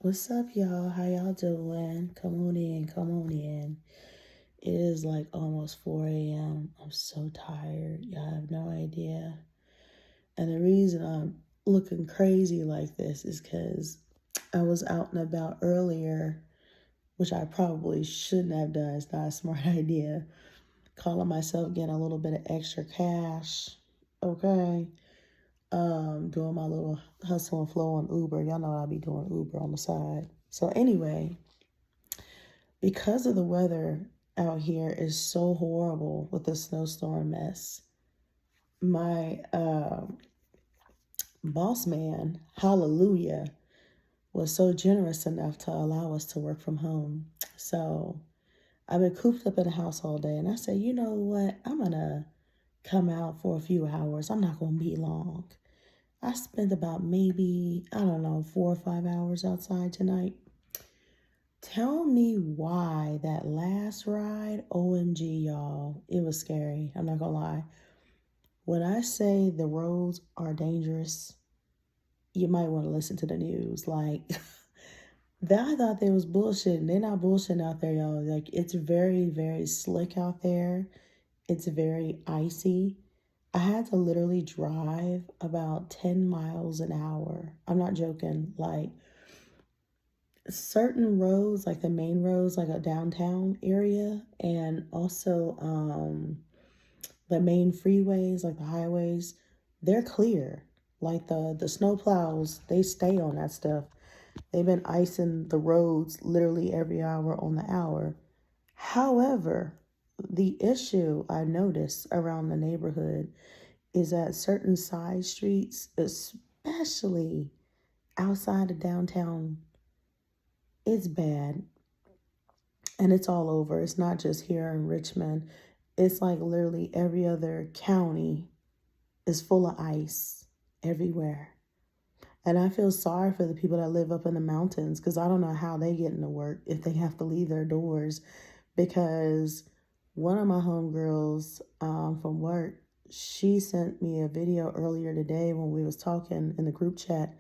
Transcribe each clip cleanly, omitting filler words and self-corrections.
What's up, y'all? How y'all doing? Come on in, come on in. It is like almost 4 a.m. I'm so tired. Y'all have no idea. And the reason I'm looking crazy like this is because I was out and about earlier, which I probably shouldn't have done. It's not a smart idea. Calling myself getting a little bit of extra cash. Okay. Doing my little hustle and flow on Uber. Y'all know I'll be doing Uber on the side. So anyway, because of the weather out here is so horrible with the snowstorm mess, my boss man, hallelujah, was so generous enough to allow us to work from home. So I've been cooped up in the house all day, and I said, you know what? I'm gonna come out for a few hours. I'm not gonna be long. I spent about maybe, I don't know, 4 or 5 hours outside tonight. Tell me why that last ride, OMG, y'all, it was scary. I'm not gonna lie. When I say the roads are dangerous, you might want to listen to the news. Like, I thought they was bullshitting. They're not bullshitting out there, y'all. Like, it's very, very slick out there. It's very icy. I had to literally drive about 10 miles an hour. I'm not joking. Like, certain roads, like the main roads, like a downtown area, and also the main freeways, like the highways, they're clear. Like the snow plows, they stay on that stuff. They've been icing the roads literally every hour on the hour. However, the issue I noticed around the neighborhood is that certain side streets, especially outside of downtown, it's bad. And it's all over. It's not just here in Richmond. It's like literally every other county is full of ice everywhere. And I feel sorry for the people that live up in the mountains because I don't know how they get into work if they have to leave their doors. Because one of my homegirls from work, she sent me a video earlier today when we was talking in the group chat,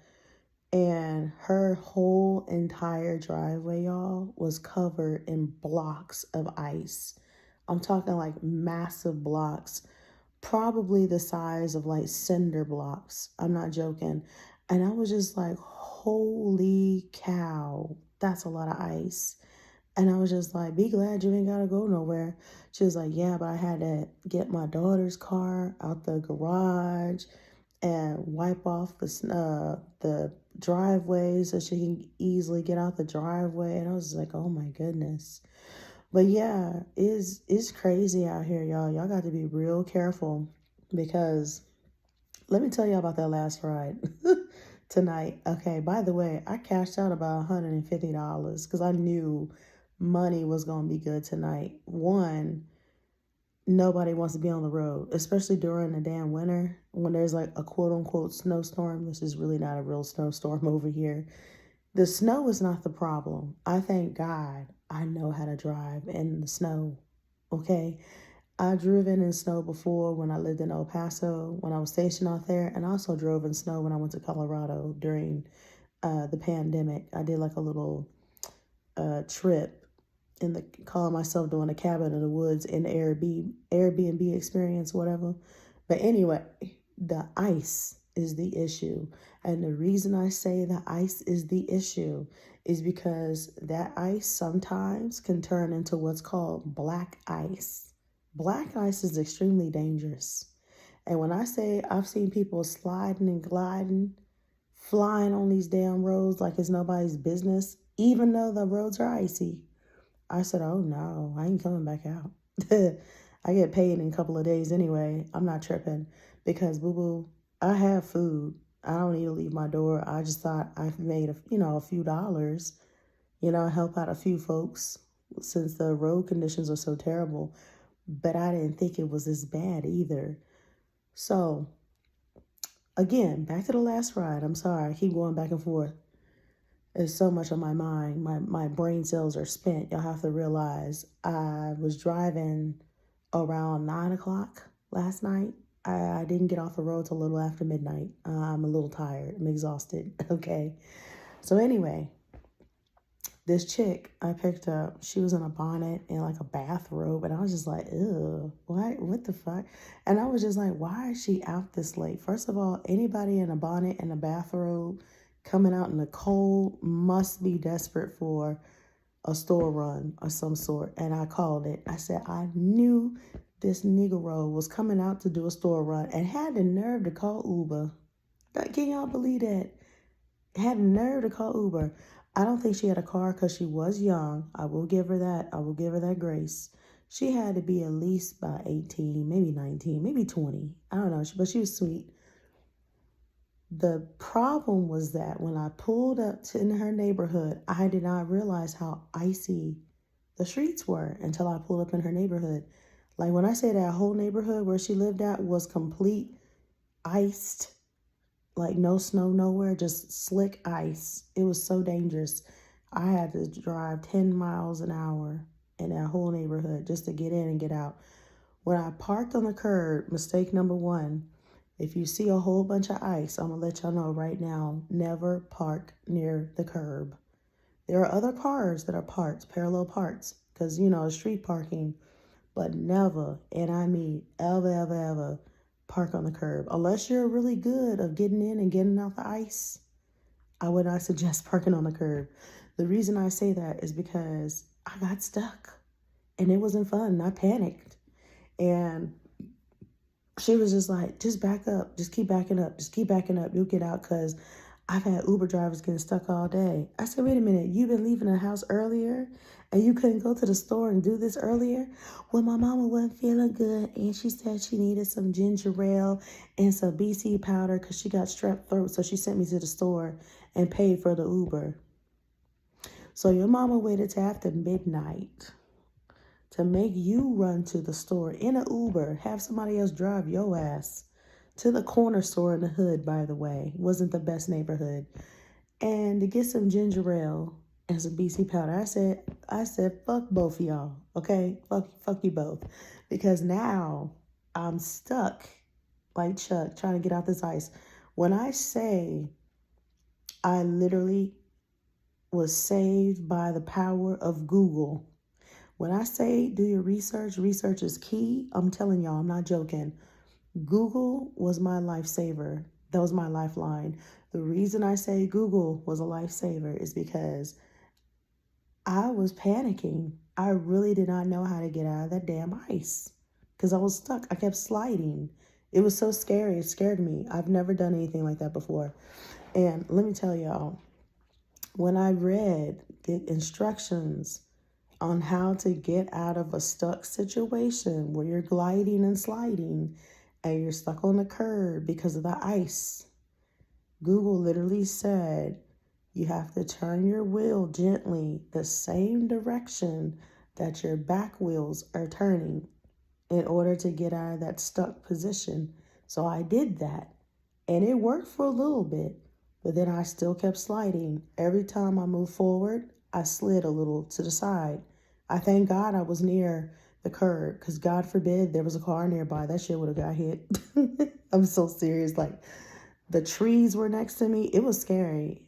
and her whole entire driveway, y'all, was covered in blocks of ice. I'm talking like massive blocks, probably the size of like cinder blocks. I'm not joking. And I was just like, holy cow, that's a lot of ice. And I was just like, be glad you ain't got to go nowhere. She was like, yeah, but I had to get my daughter's car out the garage and wipe off the driveway so she can easily get out the driveway. And I was like, oh my goodness. But yeah, it's crazy out here, y'all. Y'all got to be real careful because let me tell you about that last ride tonight. Okay, by the way, I cashed out about $150 because I knew money was going to be good tonight. One, nobody wants to be on the road, especially during the damn winter when there's like a quote unquote snowstorm. This is really not a real snowstorm over here. The snow is not the problem. I thank God I know how to drive in the snow. Okay. I've driven in snow before when I lived in El Paso, when I was stationed out there, and I also drove in snow when I went to Colorado during the pandemic. I did like a little trip in the call myself doing a cabin in the woods in the Airbnb experience, whatever. But anyway, the ice is the issue. And the reason I say the ice is the issue is because that ice sometimes can turn into what's called black ice. Black ice is extremely dangerous. And when I say I've seen people sliding and gliding, flying on these damn roads like it's nobody's business, even though the roads are icy, I said, oh no, I ain't coming back out. I get paid in a couple of days anyway. I'm not tripping because boo boo, I have food. I don't need to leave my door. I just thought I've made a few dollars, help out a few folks since the road conditions are so terrible. But I didn't think it was this bad either. So again, back to the last ride. I'm sorry, I keep going back and forth. There's so much on my mind. My brain cells are spent. Y'all have to realize I was driving around 9 o'clock last night. I didn't get off the road till a little after midnight. I'm a little tired. I'm exhausted. Okay. So anyway, This chick I picked up, she was in a bonnet and like a bathrobe, and I was just like, ew, what the fuck? And I was just like, why is she out this late? First of all, anybody in a bonnet and a bathrobe coming out in the cold must be desperate for a store run of some sort. And I called it. I said, I knew this Negro was coming out to do a store run and had the nerve to call Uber. Can y'all believe that? Had the nerve to call Uber. I don't think she had a car because she was young. I will give her that. I will give her that grace. She had to be at least by 18, maybe 19, maybe 20. I don't know, but she was sweet. The problem was that when I pulled up in her neighborhood, I did not realize how icy the streets were until I pulled up in her neighborhood. Like when I say that whole neighborhood where she lived at was complete iced, like no snow nowhere, just slick ice. It was so dangerous. I had to drive 10 miles an hour in that whole neighborhood just to get in and get out. When I parked on the curb, mistake number one, if you see a whole bunch of ice, I'm going to let y'all know right now, never park near the curb. There are other cars that are parked, parallel parks, because, street parking, but never, and I mean ever, park on the curb. Unless you're really good of getting in and getting out the ice, I would not suggest parking on the curb. The reason I say that is because I got stuck and it wasn't fun. I panicked. And she was just like, just back up. Just keep backing up. Just keep backing up. You'll get out because I've had Uber drivers getting stuck all day. I said, wait a minute. You've been leaving the house earlier and you couldn't go to the store and do this earlier? Well, my mama wasn't feeling good and she said she needed some ginger ale and some BC powder because she got strep throat. So she sent me to the store and paid for the Uber. So your mama waited till after midnight to make you run to the store in an Uber, have somebody else drive your ass to the corner store in the hood, by the way. Wasn't the best neighborhood. And to get some ginger ale and some BC powder. I said, fuck both of y'all, okay? Fuck you both. Because now I'm stuck like Chuck trying to get out this ice. When I say I literally was saved by the power of Google. When I say do your research, research is key. I'm telling y'all, I'm not joking. Google was my lifesaver. That was my lifeline. The reason I say Google was a lifesaver is because I was panicking. I really did not know how to get out of that damn ice because I was stuck. I kept sliding. It was so scary. It scared me. I've never done anything like that before. And let me tell y'all, when I read the instructions on how to get out of a stuck situation where you're gliding and sliding and you're stuck on the curb because of the ice, Google literally said you have to turn your wheel gently the same direction that your back wheels are turning in order to get out of that stuck position. So I did that and it worked for a little bit, but then I still kept sliding. Every time I moved forward, I slid a little to the side. I thank God I was near the curb because God forbid there was a car nearby. That shit would have got hit. I'm so serious. Like the trees were next to me. It was scary.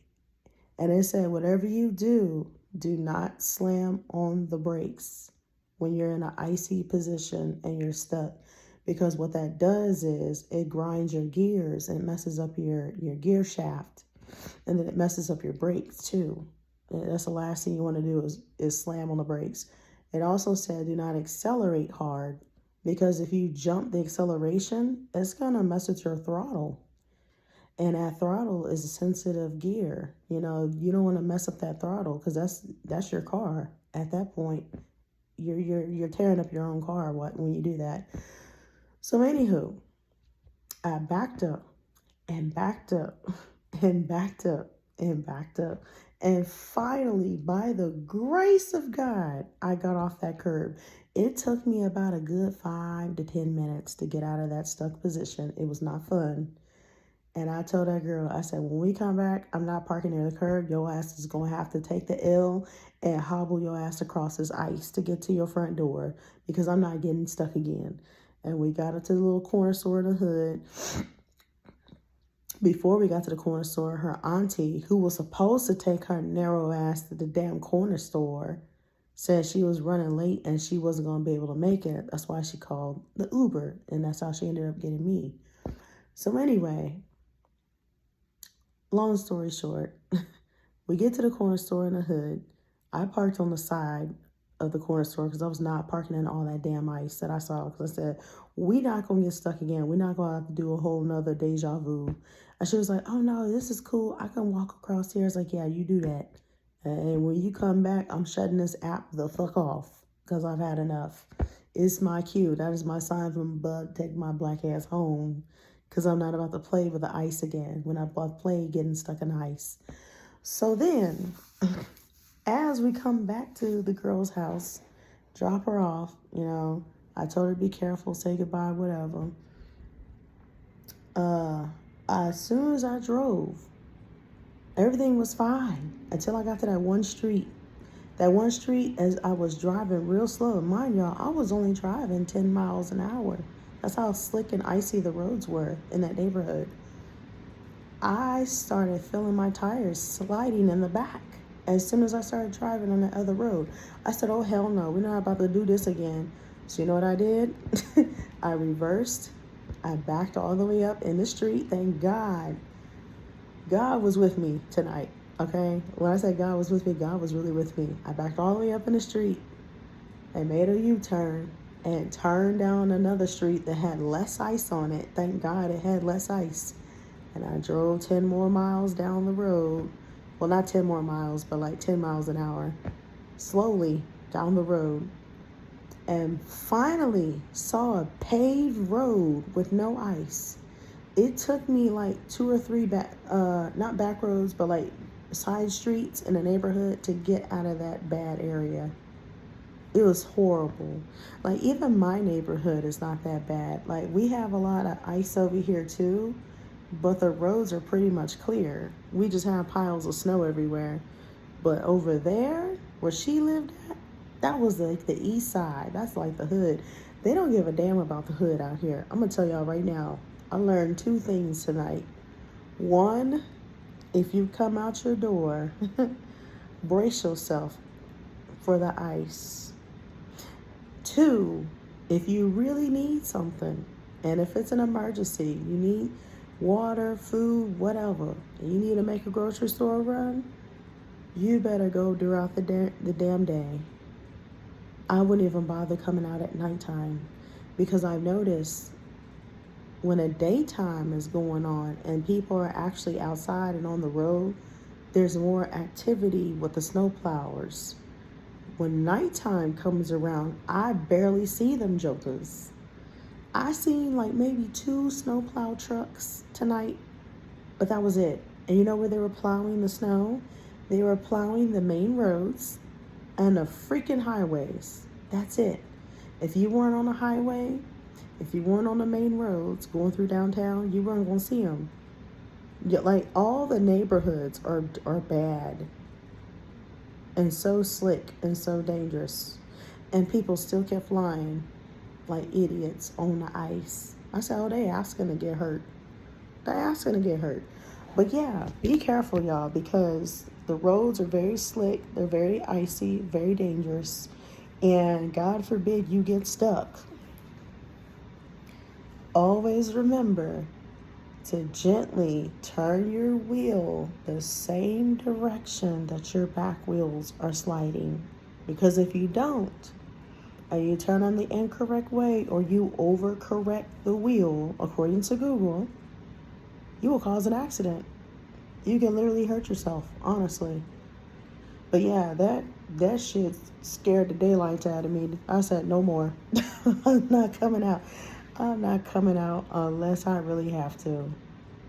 And it said, whatever you do, do not slam on the brakes when you're in an icy position and you're stuck. Because what that does is it grinds your gears and messes up your gear shaft. And then it messes up your brakes too. And that's the last thing you want to do is slam on the brakes. It also said do not accelerate hard because if you jump the acceleration, it's going to mess with your throttle. And that throttle is a sensitive gear. You don't want to mess up that throttle because that's your car. At that point, you're tearing up your own car when you do that. So anywho, I backed up and backed up and backed up and backed up. And finally, by the grace of God, I got off that curb. It took me about a good 5 to 10 minutes to get out of that stuck position. It was not fun. And I told that girl, I said, when we come back, I'm not parking near the curb. Your ass is going to have to take the L and hobble your ass across this ice to get to your front door because I'm not getting stuck again. And we got up to the little corner store in the hood. Before we got to the corner store, her auntie, who was supposed to take her narrow ass to the damn corner store, said she was running late and she wasn't going to be able to make it. That's why she called the Uber, and that's how she ended up getting me. So anyway, long story short, we get to the corner store in the hood. I parked on the side of the corner store because I was not parking in all that damn ice that I saw. Because I said, we not going to get stuck again. We're not going to have to do a whole nother deja vu. And she was like, oh no, this is cool. I can walk across here. I was like, yeah, you do that. And when you come back, I'm shutting this app the fuck off because I've had enough. It's my cue. That is my sign from Bud, take my black ass home because I'm not about to play with the ice again when I play getting stuck in ice. So then, as we come back to the girl's house, drop her off, I told her to be careful, say goodbye, whatever. As soon as I drove, everything was fine until I got to that one street. That one street, as I was driving real slow, mind y'all, I was only driving 10 miles an hour. That's how slick and icy the roads were in that neighborhood. I started feeling my tires sliding in the back as soon as I started driving on the other road. I said, oh, hell no, we're not about to do this again. So you know what I did? I reversed. I backed all the way up in the street. Thank God. God was with me tonight, okay? When I said God was with me, God was really with me. I backed all the way up in the street and made a U-turn and turned down another street that had less ice on it. Thank God it had less ice. And I drove 10 more miles down the road. Well, not 10 more miles, but like 10 miles an hour. Slowly down the road. And finally saw a paved road with no ice. It took me like 2 or 3 not back roads, but like side streets in the neighborhood to get out of that bad area. It was horrible. Like even my neighborhood is not that bad. Like we have a lot of ice over here too. But the roads are pretty much clear. We just have piles of snow everywhere. But over there, where she lived at, that was like the east side. That's like the hood. They don't give a damn about the hood out here. I'm going to tell y'all right now. I learned 2 things tonight. One, if you come out your door, brace yourself for the ice. 2, if you really need something, and if it's an emergency, you need water, food, whatever, and you need to make a grocery store run, you better go throughout the damn day. I wouldn't even bother coming out at nighttime because I've noticed when the daytime is going on and people are actually outside and on the road, there's more activity with the snowplowers. When nighttime comes around, I barely see them jokers. I seen like maybe 2 snowplow trucks tonight, but that was it. And you know where they were plowing the snow? They were plowing the main roads and the freaking highways. That's it. If you weren't on a highway, if you weren't on the main roads going through downtown, you weren't going to see them. Like all the neighborhoods are bad and so slick and so dangerous. And people still kept flying like idiots on the ice. I said, oh, they asking to get hurt. They asking to get hurt. But yeah, be careful, y'all, because the roads are very slick. They're very icy, very dangerous. And God forbid you get stuck. Always remember to gently turn your wheel the same direction that your back wheels are sliding. Because if you don't, and you turn on the incorrect way, or you overcorrect the wheel, according to Google, you will cause an accident. You can literally hurt yourself, honestly. But yeah, that shit scared the daylights out of me. I said, no more. I'm not coming out. I'm not coming out unless I really have to.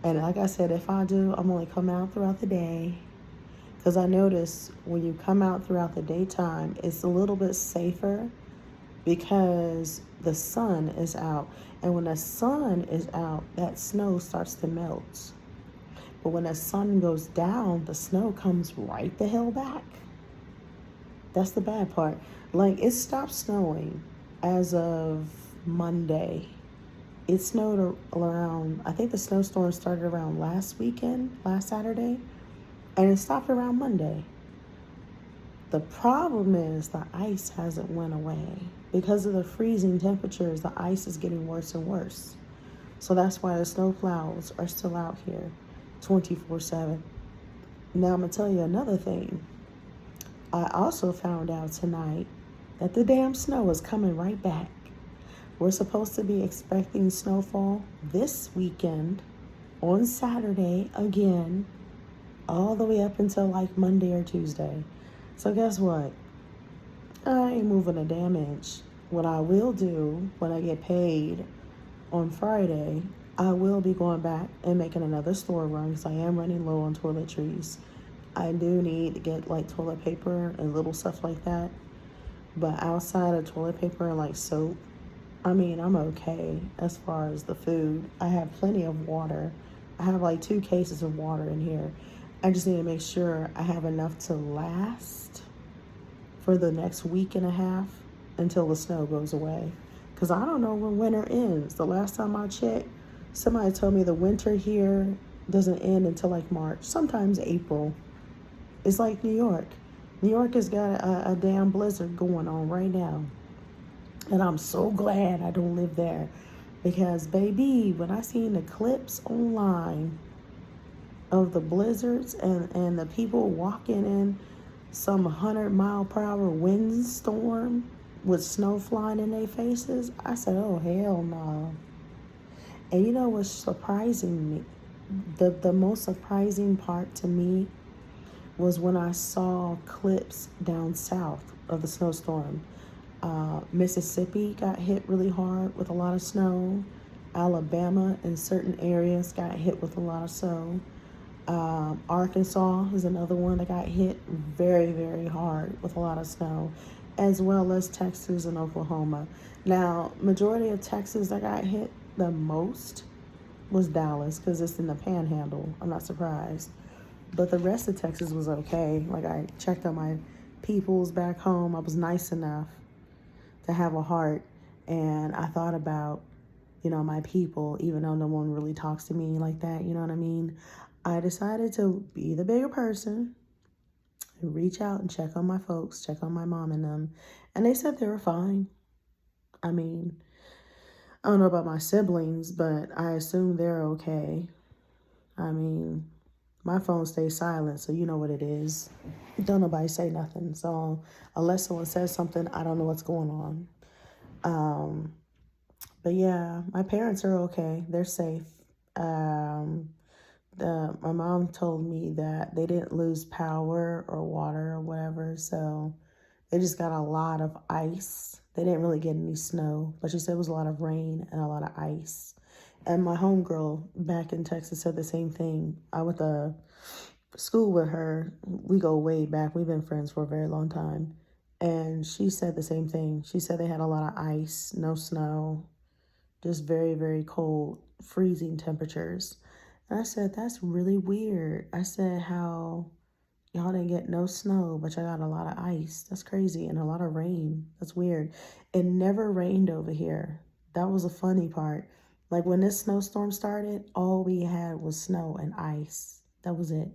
And like I said, if I do, I'm only coming out throughout the day. Because I notice when you come out throughout the daytime, it's a little bit safer because the sun is out. And when the sun is out, that snow starts to melt. But when the sun goes down, the snow comes right the hell back. That's the bad part. Like, it stopped snowing as of Monday. it snowed around, I think the snowstorm started around last Saturday, and it stopped around Monday. The problem is the ice hasn't went away. Because of the freezing temperatures, the ice is getting worse and worse. So that's why the snow plows are still out here 24/7. Now I'm going to tell you another thing. I also found out tonight that the damn snow is coming right back. We're supposed to be expecting snowfall this weekend on Saturday again, all the way up until like Monday or Tuesday. So guess what? I ain't moving a damn inch. What I will do when I get paid on Friday, I will be going back and making another store run because I am running low on toiletries. I do need to get like toilet paper and little stuff like that. But outside of toilet paper and like soap, I mean, I'm okay as far as the food. I have plenty of water. I have like 2 cases of water in here. I just need to make sure I have enough to last for the next week and a half until the snow goes away. Because I don't know when winter ends. The last time I checked, somebody told me the winter here doesn't end until like March, sometimes April. It's like New York. New York has got a damn blizzard going on right now. And I'm so glad I don't live there. Because, baby, when I seen the clips online of the blizzards and the people walking in some 100-mile-per-hour windstorm with snow flying in their faces, I said, oh, hell no. And you know what's surprising me? The most surprising part to me was when I saw clips down south of the snowstorm. Mississippi got hit really hard with a lot of snow. Alabama in certain areas got hit with a lot of snow. Arkansas is another one that got hit very, very hard with a lot of snow, as well as Texas and Oklahoma. Now, majority of Texas that got hit the most was Dallas because it's in the panhandle. I'm not surprised. But the rest of Texas was okay. Like, I checked on my peoples back home. I was nice enough to have a heart, and I thought about, my people, even though no one really talks to me like that, you know what I mean? I decided to be the bigger person and reach out and check on my folks, check on my mom and them, and they said they were fine. I mean, I don't know about my siblings, but I assume they're okay. I mean, my phone stays silent, so you know what it is. Don't nobody say nothing. So unless someone says something, I don't know what's going on. But yeah, my parents are okay. They're safe. My mom told me that they didn't lose power or water or whatever, so they just got a lot of ice. They didn't really get any snow, but she said it was a lot of rain and a lot of ice. And my homegirl back in Texas said the same thing. I went to school with her. We go way back. We've been friends for a very long time. And she said the same thing. She said they had a lot of ice, no snow, just very, very cold, freezing temperatures. And I said, that's really weird. I said, how y'all didn't get no snow, but y'all got a lot of ice. That's crazy. And a lot of rain. That's weird. It never rained over here. That was the funny part. Like when this snowstorm started, all we had was snow and ice. That was it.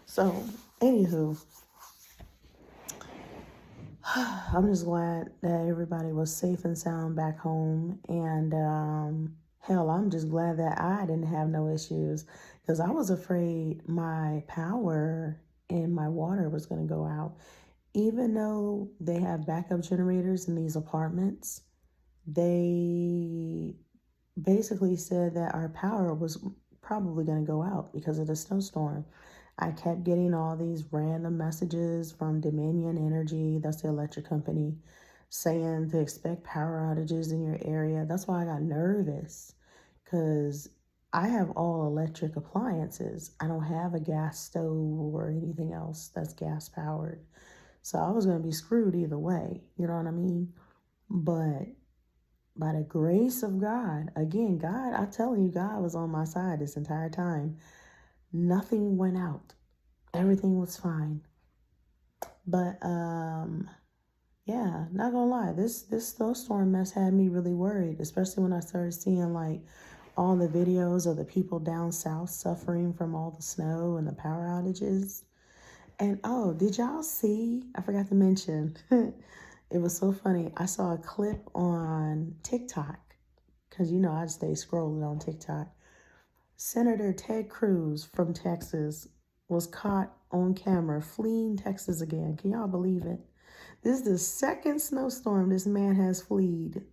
So, anywho, I'm just glad that everybody was safe and sound back home. And hell, I'm just glad that I didn't have no issues because I was afraid my power and my water was going to go out. Even though they have backup generators in these apartments, they basically said that our power was probably going to go out because of the snowstorm. I kept getting all these random messages from Dominion Energy, that's the electric company, saying to expect power outages in your area. That's why I got nervous because I have all electric appliances. I don't have a gas stove or anything else that's gas powered. So I was going to be screwed either way. You know what I mean? But by the grace of God, again, God, I'm telling you, God was on my side this entire time. Nothing went out. Everything was fine. But Yeah, not gonna lie, this snowstorm mess had me really worried, especially when I started seeing like all the videos of the people down south suffering from all the snow and the power outages. And oh, did y'all see? I forgot to mention. It was so funny. I saw a clip on TikTok because I stay scrolling on TikTok. Senator Ted Cruz from Texas was caught on camera fleeing Texas again. Can y'all believe it? This is the second snowstorm this man has fled.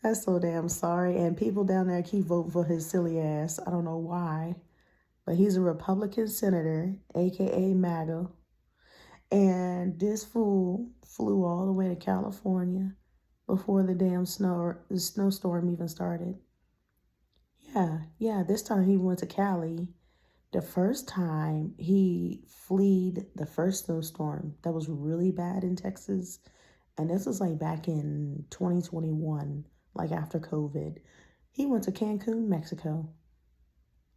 That's so damn sorry. And people down there keep voting for his silly ass. I don't know why. But he's a Republican senator, aka MAGA. And this fool flew all the way to California before the damn snowstorm even started. Yeah, this time he went to Cali. The first time he fled the first snowstorm that was really bad in Texas, and this was like back in 2021, like after COVID. He went to Cancun, Mexico,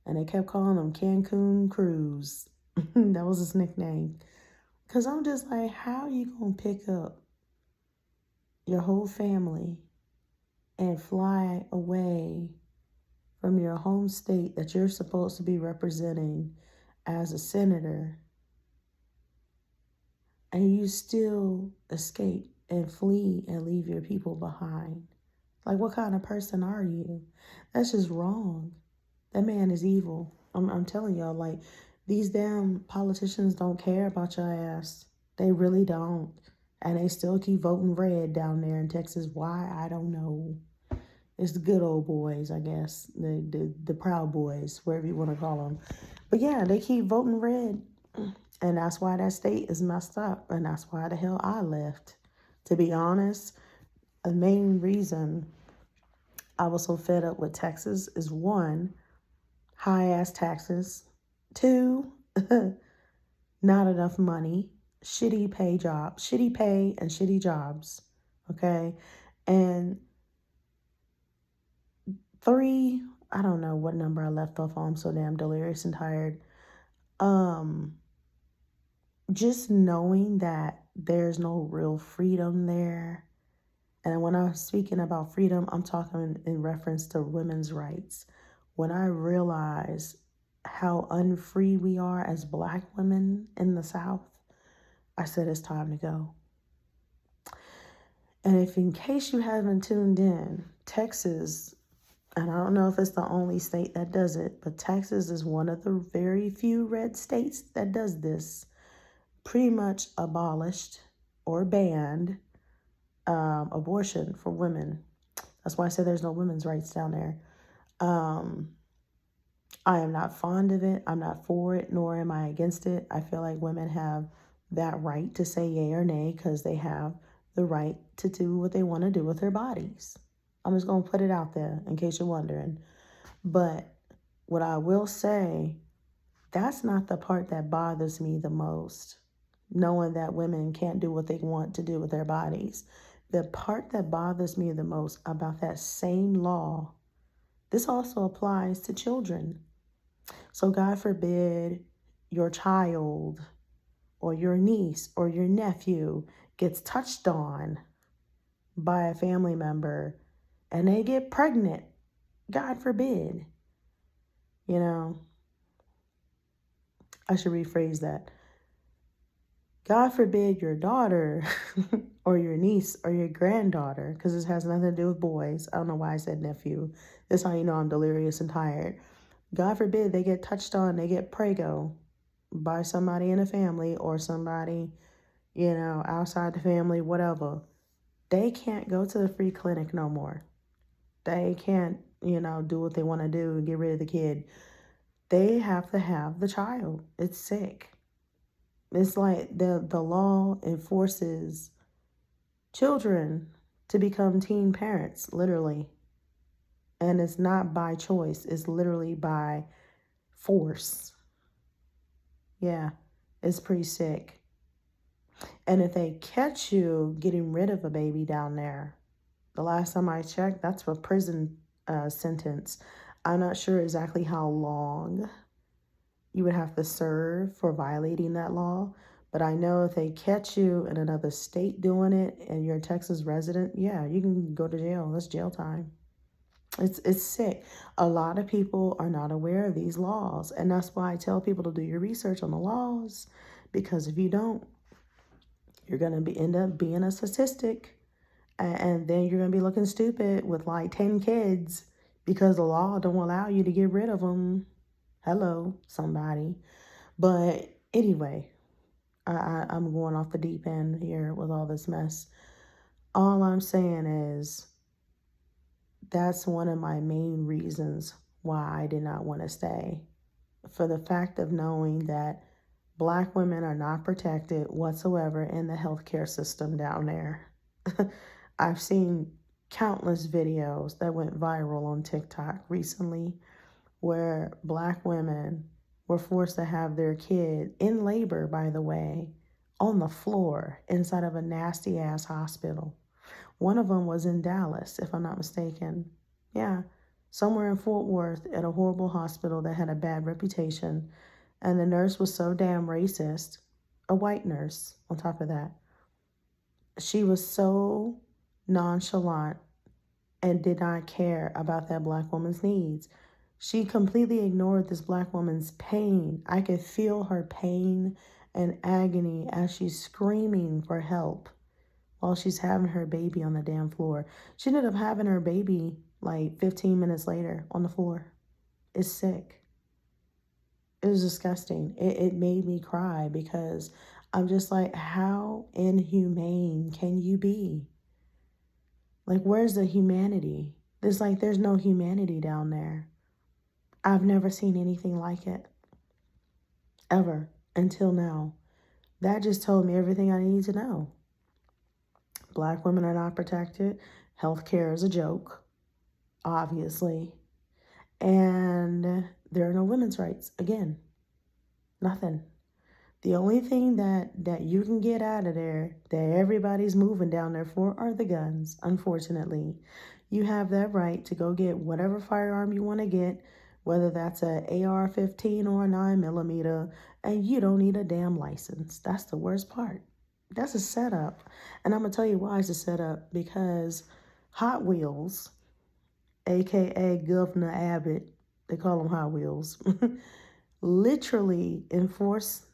and they kept calling him Cancun Cruz. That was his nickname. Because I'm just like, how are you going to pick up your whole family and fly away from your home state that you're supposed to be representing as a senator, and you still escape and flee and leave your people behind? Like, what kind of person are you? That's just wrong. That man is evil. I'm telling y'all, like, these damn politicians don't care about your ass. They really don't. And they still keep voting red down there in Texas. Why? I don't know. It's the good old boys, I guess. The Proud Boys, wherever you want to call them. But yeah, they keep voting red. And that's why that state is messed up. And that's why the hell I left. To be honest, the main reason I was so fed up with Texas is one, high ass taxes. Two, not enough money. Shitty pay and shitty jobs. Okay. And three, I don't know what number I left off on. I'm so damn delirious and tired. Just knowing that there's no real freedom there. And when I'm speaking about freedom, I'm talking in reference to women's rights. When I realize how unfree we are as Black women in the South, I said it's time to go. And if in case you haven't tuned in, Texas, and I don't know if it's the only state that does it, but Texas is one of the very few red states that does this, pretty much abolished or banned abortion for women. That's why I say there's no women's rights down there. I am not fond of it. I'm not for it, nor am I against it. I feel like women have that right to say yay or nay because they have the right to do what they want to do with their bodies. I'm just going to put it out there in case you're wondering. But what I will say, that's not the part that bothers me the most, knowing that women can't do what they want to do with their bodies. The part that bothers me the most about that same law, this also applies to children. So God forbid your child or your niece or your nephew gets touched on by a family member and they get pregnant. God forbid. I should rephrase that. God forbid your daughter or your niece or your granddaughter, because this has nothing to do with boys. I don't know why I said nephew. That's how you know I'm delirious and tired. God forbid they get touched on, they get prego by somebody in the family or somebody, outside the family, whatever. They can't go to the free clinic no more. They can't, do what they want to do and get rid of the kid. They have to have the child. It's sick. It's like the law enforces children to become teen parents, literally. And it's not by choice. It's literally by force. Yeah, it's pretty sick. And if they catch you getting rid of a baby down there, the last time I checked, that's a prison sentence. I'm not sure exactly how long you would have to serve for violating that law, But I know if they catch you in another state doing it and you're a Texas resident, yeah, you can go to jail. That's jail time. It's sick. A lot of people are not aware of these laws, and that's why I tell people to do your research on the laws, because if you don't, you're gonna end up being a statistic, and then you're gonna be looking stupid with like 10 kids because the law don't allow you to get rid of them. Hello, somebody. But anyway, I'm going off the deep end here with all this mess. All I'm saying is that's one of my main reasons why I did not want to stay. For the fact of knowing that Black women are not protected whatsoever in the healthcare system down there. I've seen countless videos that went viral on TikTok recently where Black women were forced to have their kid in labor, by the way, on the floor inside of a nasty ass hospital. One of them was in Dallas, if I'm not mistaken. Yeah, somewhere in Fort Worth at a horrible hospital that had a bad reputation. And the nurse was so damn racist, a white nurse on top of that. She was so nonchalant and did not care about that Black woman's needs. She completely ignored this Black woman's pain. I could feel her pain and agony as she's screaming for help while she's having her baby on the damn floor. She ended up having her baby like 15 minutes later on the floor. It's sick. It was disgusting. It made me cry because I'm just like, how inhumane can you be? Like, where's the humanity? There's no humanity down there. I've never seen anything like it. Ever. Until now. That just told me everything I need to know. Black women are not protected. Healthcare is a joke, obviously. And there are no women's rights. Again, nothing. The only thing that you can get out of there that everybody's moving down there for are the guns, unfortunately. You have that right to go get whatever firearm you want to get, whether that's an AR-15 or a 9mm, and you don't need a damn license. That's the worst part. That's a setup. And I'm going to tell you why it's a setup, because Hot Wheels, aka Governor Abbott, they call them Hot Wheels, literally enforce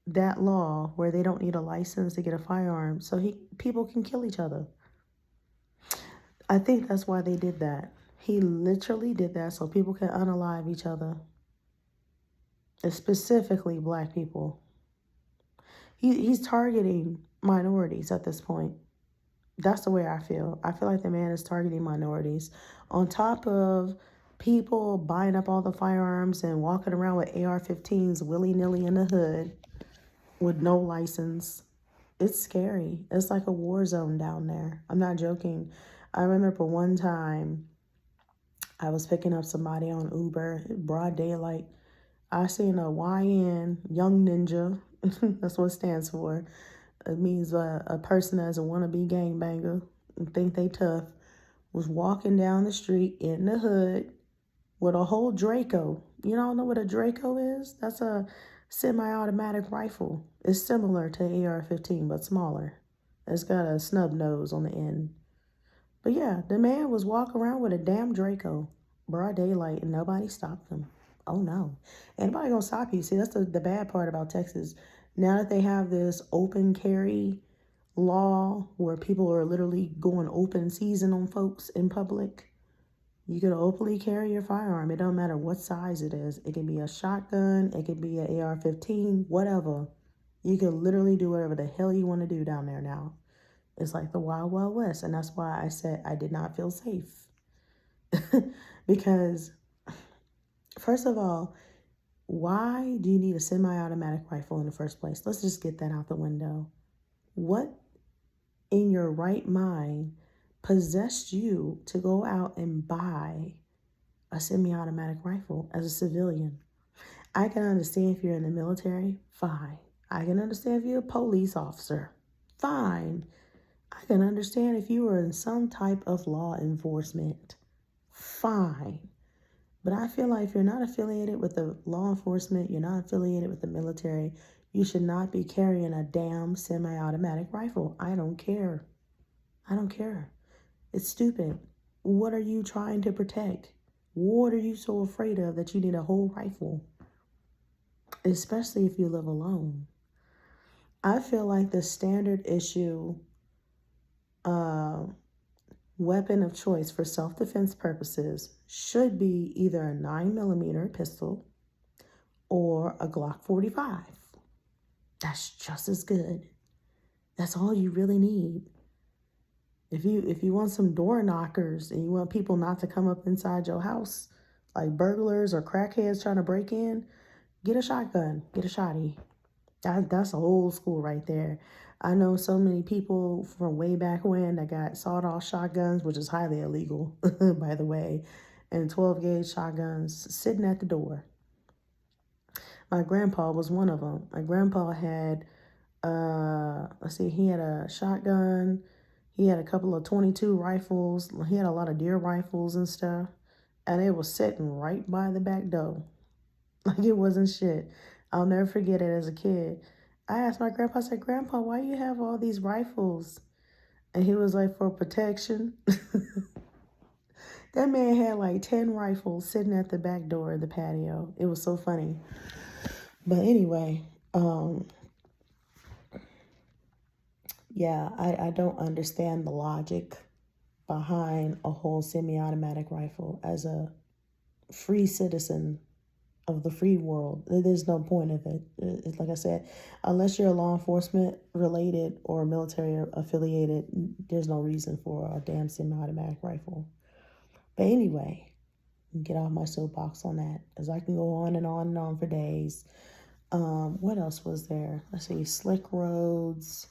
that law where they don't need a license to get a firearm so people can kill each other. I think that's why they did that. He literally did that so people can unalive each other, specifically Black people. He's targeting minorities at this point. That's the way I feel. I feel like the man is targeting minorities. On top of people buying up all the firearms and walking around with AR-15s willy-nilly in the hood with no license. It's scary. It's like a war zone down there. I'm not joking. I remember one time I was picking up somebody on Uber, broad daylight. I seen a YN, Young Ninja. That's what it stands for. It means a person that's a wannabe gangbanger and think they tough, was walking down the street in the hood with a whole Draco. You don't know what a Draco is? That's a semi-automatic rifle. It's similar to AR-15, but smaller. It's got a snub nose on the end. But yeah, the man was walking around with a damn Draco, broad daylight, and nobody stopped him. Oh no. Anybody gonna stop you? See, that's the bad part about Texas. Now that they have this open carry law where people are literally going open season on folks in public, you can openly carry your firearm. It don't matter what size it is. It can be a shotgun, it can be an AR-15, whatever. You can literally do whatever the hell you want to do down there now. It's like the Wild Wild West. And that's why I said I did not feel safe. Because, first of all, why do you need a semi-automatic rifle in the first place? Let's just get that out the window. What in your right mind possessed you to go out and buy a semi-automatic rifle as a civilian? I can understand if you're in the military, fine. I can understand if you're a police officer, fine. I can understand if you were in some type of law enforcement, fine. But I feel like if you're not affiliated with the law enforcement, you're not affiliated with the military, You should not be carrying a damn semi-automatic rifle. I don't care. I don't care. It's stupid. What are you trying to protect? What are you so afraid of that you need a whole rifle? Especially if you live alone. I feel like the standard issue weapon of choice for self-defense purposes should be either a 9mm pistol or a Glock 45. That's just as good. That's all you really need. If you want some door knockers and you want people not to come up inside your house, like burglars or crackheads trying to break in, get a shotgun, get a shotty. That's old school right there. I know so many people from way back when that got sawed-off shotguns, which is highly illegal, by the way, and 12-gauge shotguns sitting at the door. My grandpa was one of them. My grandpa had, he had a shotgun. He had a couple of 22 rifles. He had a lot of deer rifles and stuff. And it was sitting right by the back door. Like it wasn't shit. I'll never forget it as a kid. I asked my grandpa, I said, Grandpa, why you have all these rifles? And he was like, for protection. That man had like 10 rifles sitting at the back door of the patio. It was so funny. But anyway, yeah, I don't understand the logic behind a whole semi-automatic rifle. As a free citizen of the free world, there's no point of it. It's like I said, unless you're law enforcement related or military affiliated, there's no reason for a damn semi-automatic rifle. But anyway, get off my soapbox on that, because I can go on and on and on for days. What else was there? Let's see, slick roads,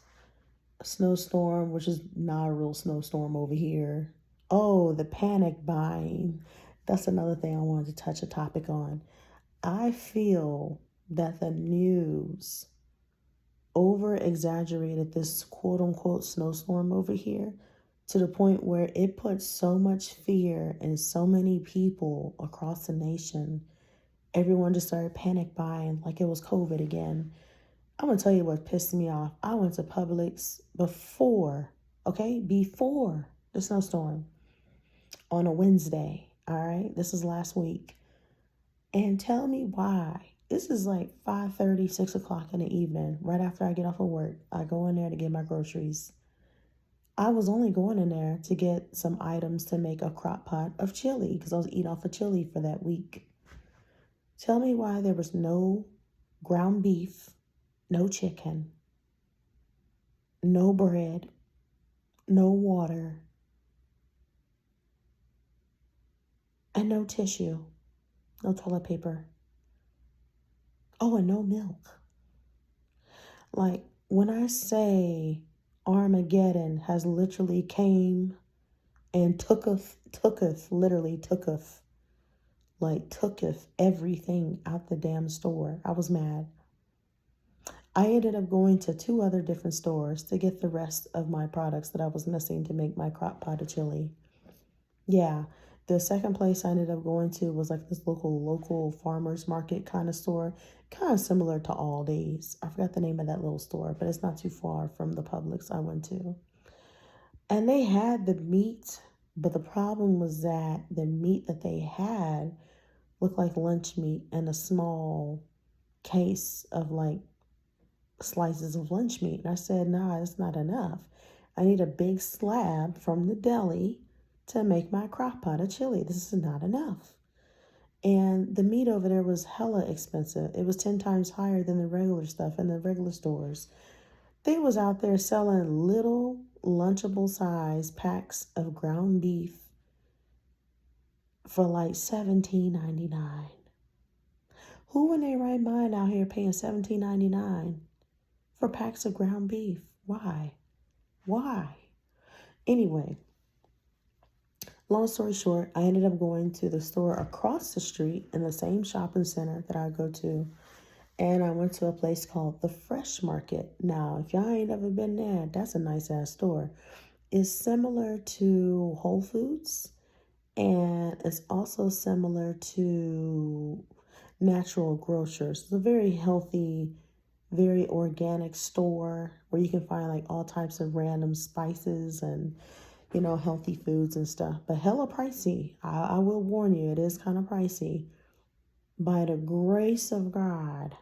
a snowstorm, which is not a real snowstorm over here. Oh, the panic buying. That's another thing I wanted to touch a topic on. I feel that the news over exaggerated this quote unquote snowstorm over here to the point where it put so much fear in so many people across the nation. Everyone just started panic buying like it was COVID again. I'm going to tell you what pissed me off. I went to Publix before the snowstorm on a Wednesday. All right. This is last week. And tell me why. This is like 5:30, 6 o'clock in the evening, right after I get off of work. I go in there to get my groceries. I was only going in there to get some items to make a crock pot of chili because I was eating off of chili for that week. Tell me why there was no ground beef, no chicken, no bread, no water, and no tissue, no toilet paper. Oh, and no milk. Like, when I say Armageddon has literally came and tooketh everything out the damn store, I was mad. I ended up going to 2 other different stores to get the rest of my products that I was missing to make my crock pot of chili. Yeah, the second place I ended up going to was like this local farmers market kind of store, kind of similar to Aldi's. I forgot the name of that little store, but it's not too far from the Publix I went to. And they had the meat, but the problem was that the meat that they had looked like lunch meat in a small case of like slices of lunch meat. And I said, nah, that's not enough. I need a big slab from the deli to make my crock pot of chili. This is not enough. And the meat over there was hella expensive. It was 10 times higher than the regular stuff in the regular stores. They was out there selling little lunchable size packs of ground beef for like $17.99. Who in their right mind out here paying $17.99 for packs of ground beef? Why? Anyway, long story short, I ended up going to the store across the street in the same shopping center that I go to. And I went to a place called the Fresh Market. Now, if y'all ain't ever been there, that's a nice ass store. It's similar to Whole Foods, and it's also similar to Natural Grocers. It's a very healthy, very organic store where you can find like all types of random spices and, healthy foods and stuff. But hella pricey. I will warn you, it is kind of pricey. By the grace of God,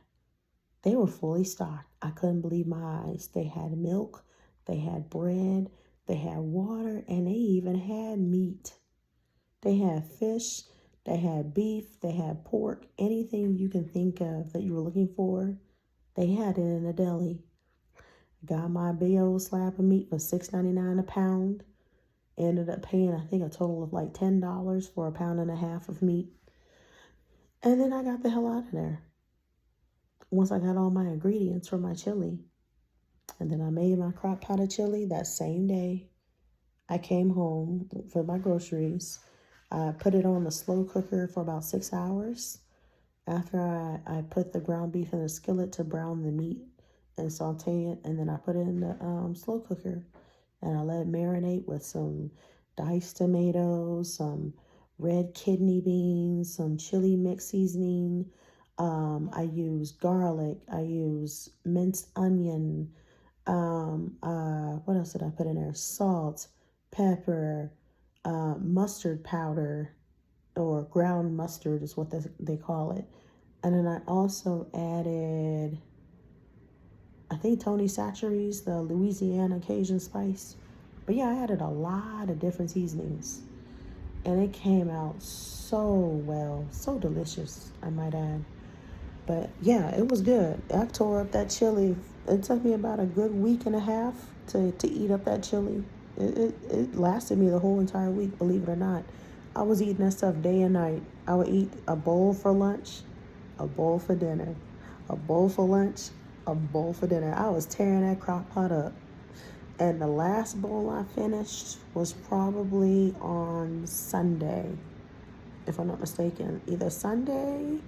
they were fully stocked. I couldn't believe my eyes. They had milk, they had bread, they had water, and they even had meat. They had fish, they had beef, they had pork, anything you can think of that you were looking for, they had it in a deli. Got my big old slab of meat for $6.99 a pound. Ended up paying, I think, a total of like $10 for a pound and a half of meat. And then I got the hell out of there once I got all my ingredients for my chili. And then I made my crock pot of chili that same day. I came home for my groceries. I put it on the slow cooker for about 6 hours. After I put the ground beef in the skillet to brown the meat and saute it, and then I put it in the slow cooker, and I let it marinate with some diced tomatoes, some red kidney beans, some chili mix seasoning. I use garlic. I use minced onion. What else did I put in there? Salt, pepper, mustard powder, or ground mustard is what they call it. And then I also added, I think, Tony Chachere's, the Louisiana Cajun spice. But yeah, I added a lot of different seasonings. And it came out so well, so delicious, I might add. But yeah, it was good. I tore up that chili. It took me about a good week and a half to eat up that chili. It lasted me the whole entire week, believe it or not. I was eating that stuff day and night. I would eat a bowl for lunch, a bowl for dinner, a bowl for lunch, a bowl for dinner. I was tearing that crock pot up. And the last bowl I finished was probably on Sunday, if I'm not mistaken. Either Sunday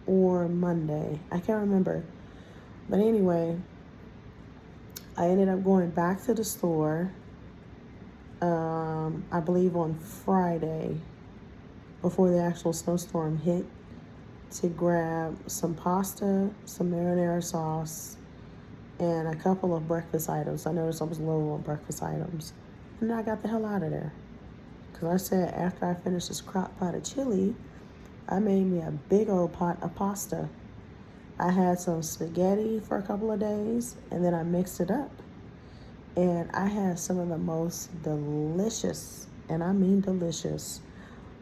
or Monday. I can't remember. But anyway, I ended up going back to the store, I believe on Friday, before the actual snowstorm hit, to grab some pasta, some marinara sauce, and a couple of breakfast items. I noticed I was low on breakfast items. And I got the hell out of there. Because I said after I finished this crock pot of chili, I made me a big old pot of pasta. I had some spaghetti for a couple of days, and then I mixed it up. And I had some of the most delicious, and I mean delicious,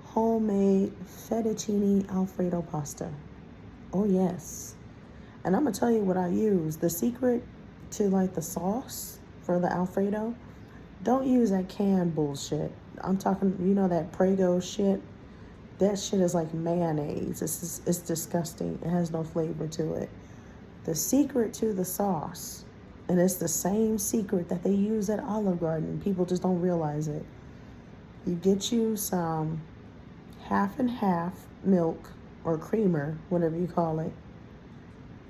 homemade fettuccine Alfredo pasta. Oh yes. And I'm going to tell you what I use. The secret to like the sauce for the Alfredo, don't use that canned bullshit. I'm talking, that Prego shit. That shit is like mayonnaise. It's disgusting. It has no flavor to it. The secret to the sauce, and it's the same secret that they use at Olive Garden. People just don't realize it. You get you some half and half milk or creamer, whatever you call it.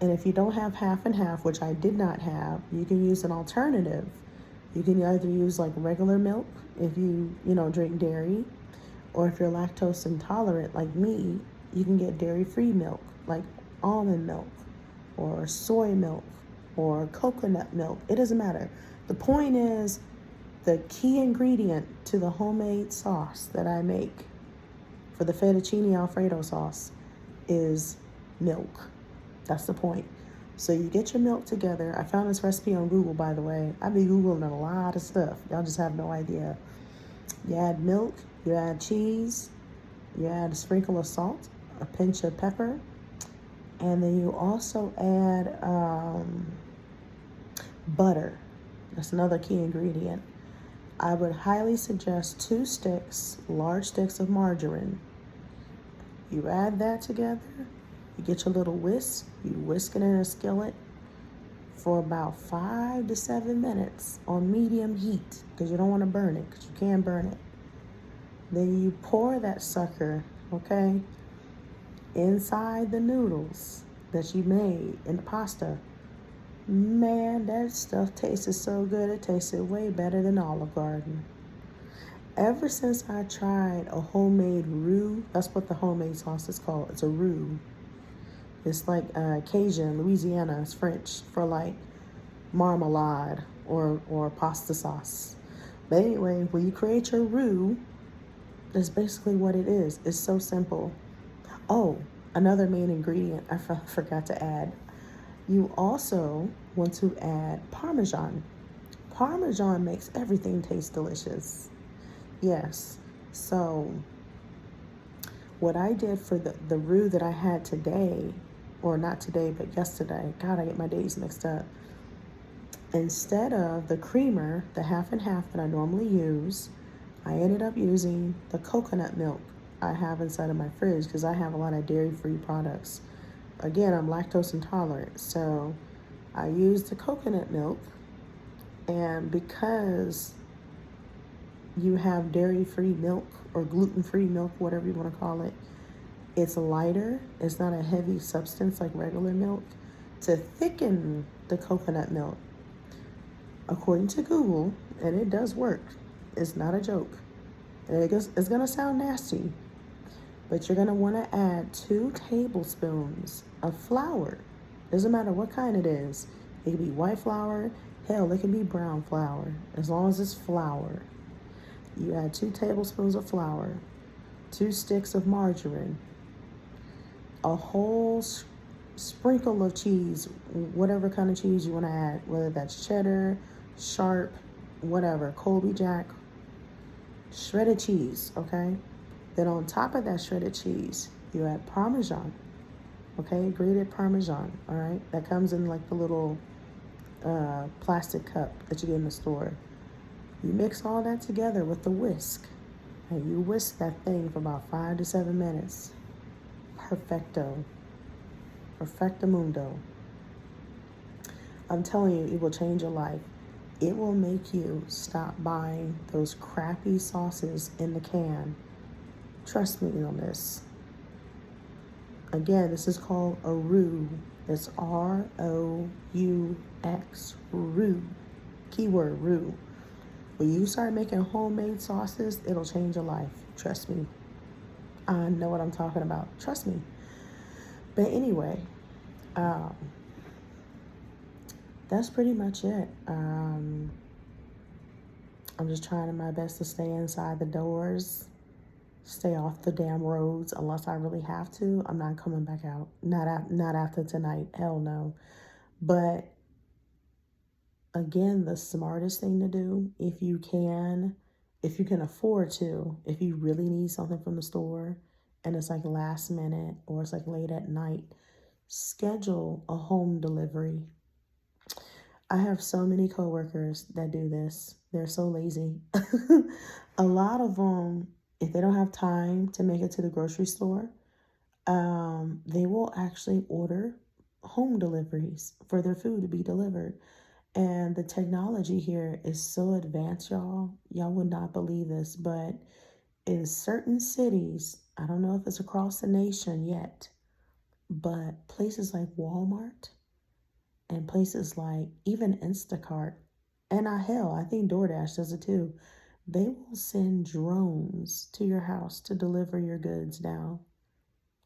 And if you don't have half and half, which I did not have, you can use an alternative. You can either use like regular milk if you drink dairy, or if you're lactose intolerant like me, you can get dairy-free milk, like almond milk or soy milk or coconut milk. It doesn't matter. The point is, the key ingredient to the homemade sauce that I make for the fettuccine Alfredo sauce is milk. That's the point. So you get your milk together. I found this recipe on Google, by the way. I be Googling a lot of stuff. Y'all just have no idea. You add milk, you add cheese, you add a sprinkle of salt, a pinch of pepper, and then you also add butter. That's another key ingredient. I would highly suggest 2 sticks, large sticks of margarine. You add that together, you get your little whisk, you whisk it in a skillet for about 5 to 7 minutes on medium heat, because you don't want to burn it, because you can burn it. Then you pour that sucker, okay, inside the noodles that you made in the pasta. Man, that stuff tasted so good. It tasted way better than Olive Garden. Ever since I tried a homemade roux, that's what the homemade sauce is called. It's a roux. It's like Cajun, Louisiana is French for like marmalade or pasta sauce. But anyway, when you create your roux, that's basically what it is. It's so simple. Oh, another main ingredient I forgot to add. You also want to add Parmesan. Parmesan makes everything taste delicious. Yes. So what I did for the roux that I had today, or not today, but yesterday, God, I get my days mixed up. Instead of the creamer, the half and half that I normally use, I ended up using the coconut milk I have inside of my fridge because I have a lot of dairy-free products. Again, I'm lactose intolerant, so I used the coconut milk, and because you have dairy-free milk or gluten-free milk, whatever you want to call it, it's lighter. It's not a heavy substance like regular milk. To thicken the coconut milk, according to Google, and it does work. It's not a joke. It's going to sound nasty, but you're going to want to add 2 tablespoons of flour. Doesn't matter what kind it is. It could be white flour. Hell, it can be brown flour. As long as it's flour. You add 2 tablespoons of flour, 2 sticks of margarine, a whole sprinkle of cheese, whatever kind of cheese you want to add, whether that's cheddar, sharp, whatever, Colby Jack, shredded cheese, okay? Then on top of that shredded cheese, you add Parmesan, okay? Grated Parmesan, all right? That comes in like the little plastic cup that you get in the store. You mix all that together with the whisk, and you whisk that thing for about 5 to 7 minutes. Perfecto. Perfectamundo. I'm telling you, it will change your life. It will make you stop buying those crappy sauces in the can. Trust me on this. Again, this is called a roux. It's ROUX, roux. Keyword roux. When you start making homemade sauces, it'll change your life. Trust me. I know what I'm talking about. Trust me. But anyway, that's pretty much it. I'm just trying my best to stay inside the doors, stay off the damn roads unless I really have to. I'm not coming back out. Not after tonight. Hell no. But again, the smartest thing to do, if you can afford to, if you really need something from the store and it's like last minute or it's like late at night, schedule a home delivery. I have so many coworkers that do this. They're so lazy. A lot of them, if they don't have time to make it to the grocery store, they will actually order home deliveries for their food to be delivered. And the technology here is so advanced, y'all. Y'all would not believe this, but in certain cities, I don't know if it's across the nation yet, but places like Walmart and places like even Instacart, and I think DoorDash does it too. They will send drones to your house to deliver your goods now.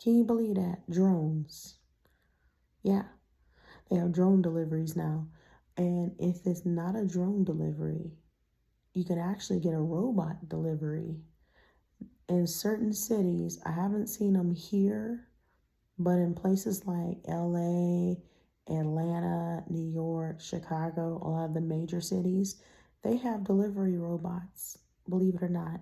Can you believe that? Drones. Yeah, they have drone deliveries now. And if it's not a drone delivery, you can actually get a robot delivery. In certain cities, I haven't seen them here, but in places like LA, Atlanta, New York, Chicago, a lot of the major cities, they have delivery robots, believe it or not.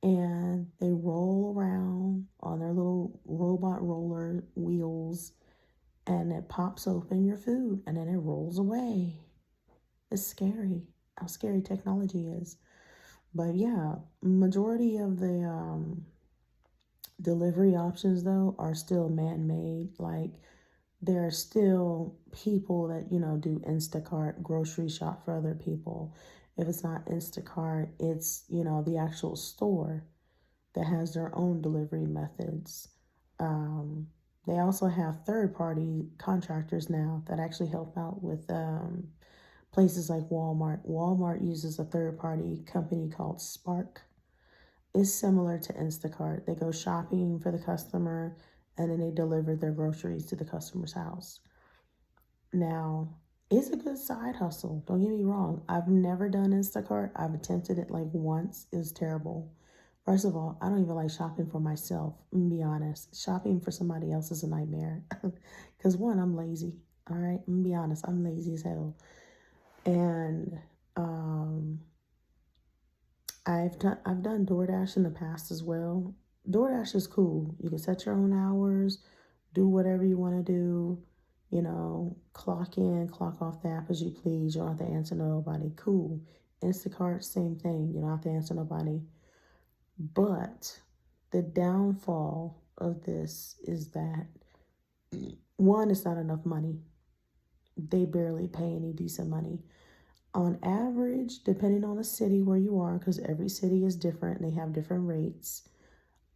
And they roll around on their little robot roller wheels, and it pops open your food and then it rolls away. It's scary how scary technology is. But yeah, majority of the delivery options though are still man-made. Like there are still people that, do Instacart, grocery shop for other people. If it's not Instacart, it's, the actual store that has their own delivery methods. They also have third-party contractors now that actually help out with places like Walmart. Walmart uses a third-party company called Spark. It's similar to Instacart. They go shopping for the customer and then they deliver their groceries to the customer's house. Now, it's a good side hustle. Don't get me wrong. I've never done Instacart. I've attempted it like once. It was terrible. First of all, I don't even like shopping for myself. I'm gonna be honest. Shopping for somebody else is a nightmare. Because one, I'm lazy. All right, I'm gonna be honest. I'm lazy as hell. And I've done DoorDash in the past as well. DoorDash is cool. You can set your own hours, do whatever you want to do, clock in, clock off the app as you please. You don't have to answer nobody. Cool. Instacart, same thing. You don't have to answer nobody. But the downfall of this is that one, it's not enough money. They barely pay any decent money. On average, depending on the city where you are, because every city is different, they have different rates.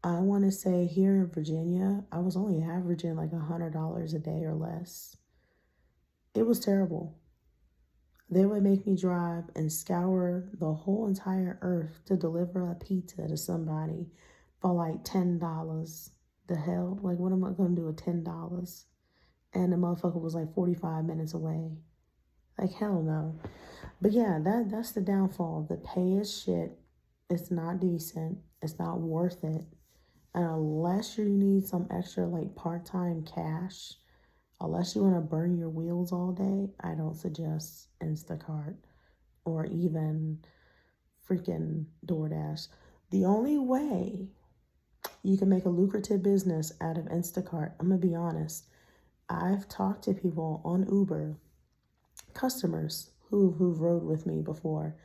I want to say here in Virginia, I was only averaging like $100 a day or less. It was terrible. They would make me drive and scour the whole entire earth to deliver a pizza to somebody for like $10. The hell? Like, what am I going to do with $10? And the motherfucker was like 45 minutes away. Like, hell no. But yeah, that's the downfall. The pay is shit. It's not decent. It's not worth it. And unless you need some extra like part-time cash, unless you want to burn your wheels all day, I don't suggest Instacart or even freaking DoorDash. The only way you can make a lucrative business out of Instacart, I'm going to be honest, I've talked to people on Uber, customers who've rode with me before,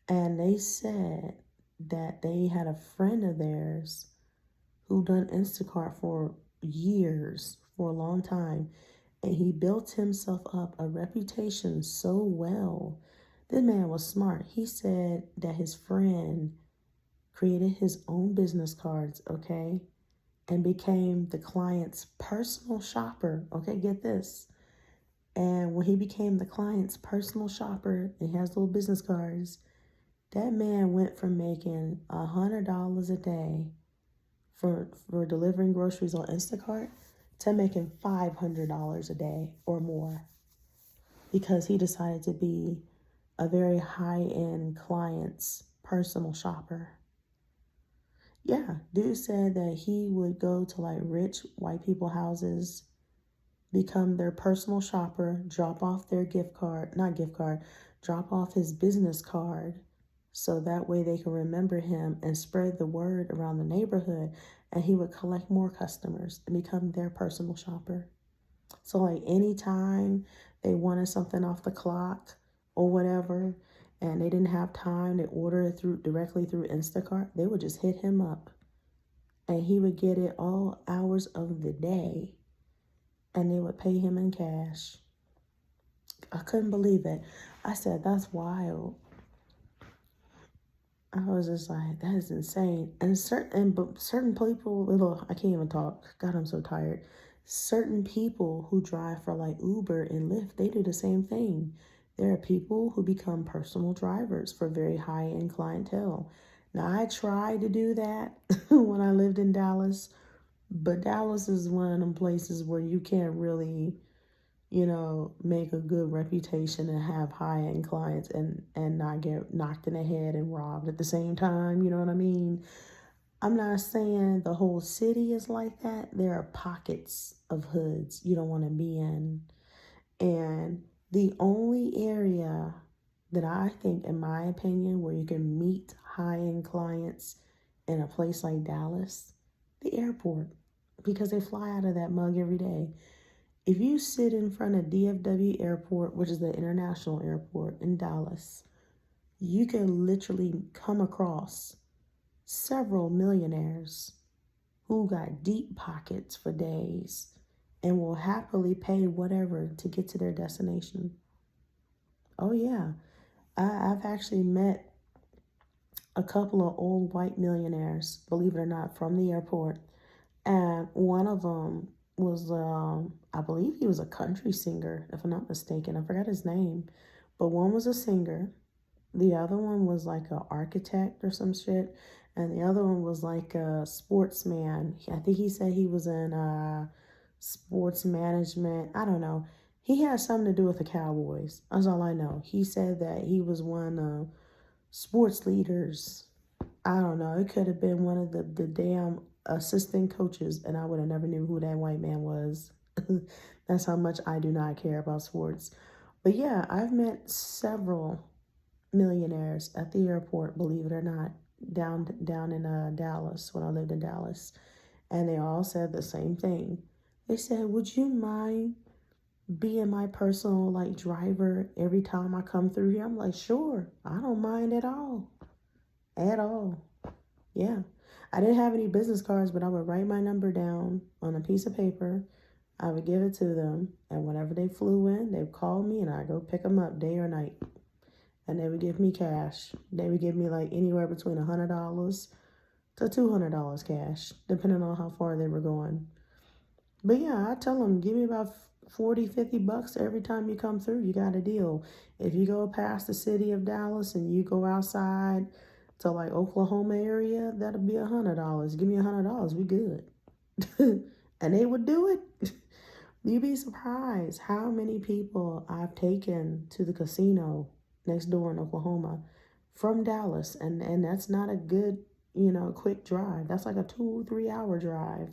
and they said that they had a friend of theirs who done Instacart for years, for a long time, and he built himself up a reputation so well. This man was smart. He said that his friend created his own business cards, okay, and became the client's personal shopper. Okay, get this. And when he became the client's personal shopper and he has little business cards, that man went from making $100 a day for delivering groceries on Instacart to making $500 a day or more, because he decided to be a very high-end client's personal shopper. Yeah, dude said that he would go to like rich white people houses, become their personal shopper, drop off their drop off his business card so that way they can remember him and spread the word around the neighborhood, and he would collect more customers and become their personal shopper. So like anytime they wanted something off the clock or whatever and they didn't have time to order it directly through Instacart, they would just hit him up and he would get it all hours of the day and they would pay him in cash. I couldn't believe it. I said, that's wild. I was just like, that is insane. And certain people, I can't even talk. God, I'm so tired. Certain people who drive for like Uber and Lyft, they do the same thing. There are people who become personal drivers for very high-end clientele. Now, I tried to do that when I lived in Dallas, but Dallas is one of them places where you can't really, make a good reputation and have high-end clients and not get knocked in the head and robbed at the same time. You know what I mean? I'm not saying the whole city is like that. There are pockets of hoods you don't want to be in. And the only area that I think, in my opinion, where you can meet high-end clients in a place like Dallas, the airport, because they fly out of that mug every day. If you sit in front of DFW Airport, which is the international airport in Dallas, you can literally come across several millionaires who got deep pockets for days and will happily pay whatever to get to their destination. Oh yeah, I've actually met a couple of old white millionaires, believe it or not, from the airport. And one of them was, I believe he was a country singer, if I'm not mistaken. I forgot his name. But one was a singer. The other one was like an architect or some shit. And the other one was like a sportsman. I think he said he was in sports management. I don't know. He had something to do with the Cowboys. That's all I know. He said that he was one of sports leaders. I don't know. It could have been one of the damn assistant coaches, and I would have never knew who that white man was. That's how much I do not care about sports. But yeah, I've met several millionaires at the airport, believe it or not, down in Dallas when I lived in Dallas, and they all said the same thing. They said, "Would you mind being my personal like driver every time I come through here?" I'm like, "Sure, I don't mind at all." Yeah, I didn't have any business cards, but I would write my number down on a piece of paper. I would give it to them, and whenever they flew in, they would call me, and I go pick them up day or night, and they would give me cash. They would give me like anywhere between $100 to $200 cash, depending on how far they were going. But yeah, I tell them, give me about 40, $50 every time you come through. You got a deal. If you go past the city of Dallas and you go outside to like Oklahoma area, that'll be $100. Give me $100, we good. And they would do it. You'd be surprised how many people I've taken to the casino next door in Oklahoma from Dallas. And that's not a good, quick drive. That's like a 2-3 hour drive.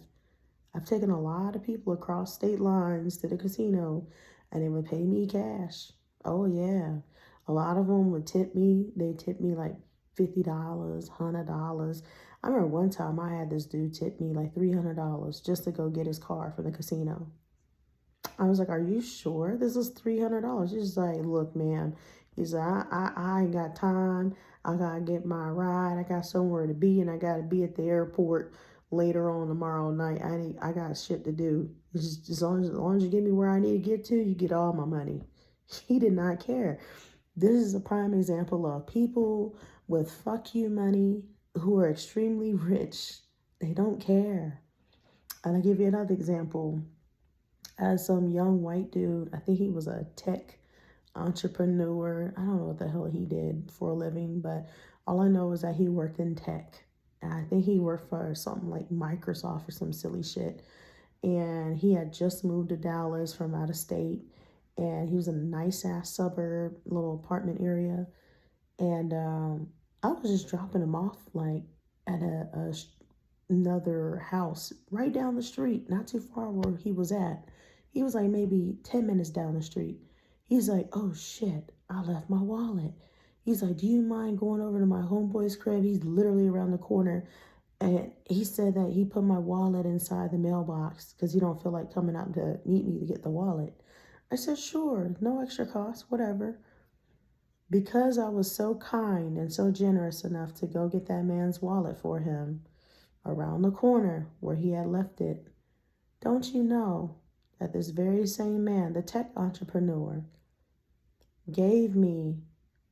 I've taken a lot of people across state lines to the casino, and they would pay me cash. Oh yeah. A lot of them would tip me. They tipped me like $50, $100. I remember one time I had this dude tip me like $300 just to go get his car from the casino. I was like, "Are you sure this is $300?" He's like, "Look, man." He's like, I ain't got time. I gotta get my ride. I got somewhere to be, and I gotta be at the airport later on tomorrow night. I got shit to do. It's just, as long as you get me where I need to get to, you get all my money." He did not care. This is a prime example of people with fuck you money who are extremely rich. They don't care. And I'll give you another example. As some young white dude, I think he was a tech entrepreneur. I don't know what the hell he did for a living, but all I know is that he worked in tech. And I think he worked for something like Microsoft or some silly shit. And he had just moved to Dallas from out of state. And he was in a nice ass suburb, little apartment area. And I was just dropping him off like at another house right down the street, not too far where he was at. He was like maybe 10 minutes down the street. He's like, "Oh shit, I left my wallet." He's like, "Do you mind going over to my homeboy's crib?" He's literally around the corner. And he said that he put my wallet inside the mailbox because he don't feel like coming out to meet me to get the wallet. I said, "Sure, no extra cost, whatever." Because I was so kind and so generous enough to go get that man's wallet for him around the corner where he had left it, don't you know that this very same man, the tech entrepreneur, gave me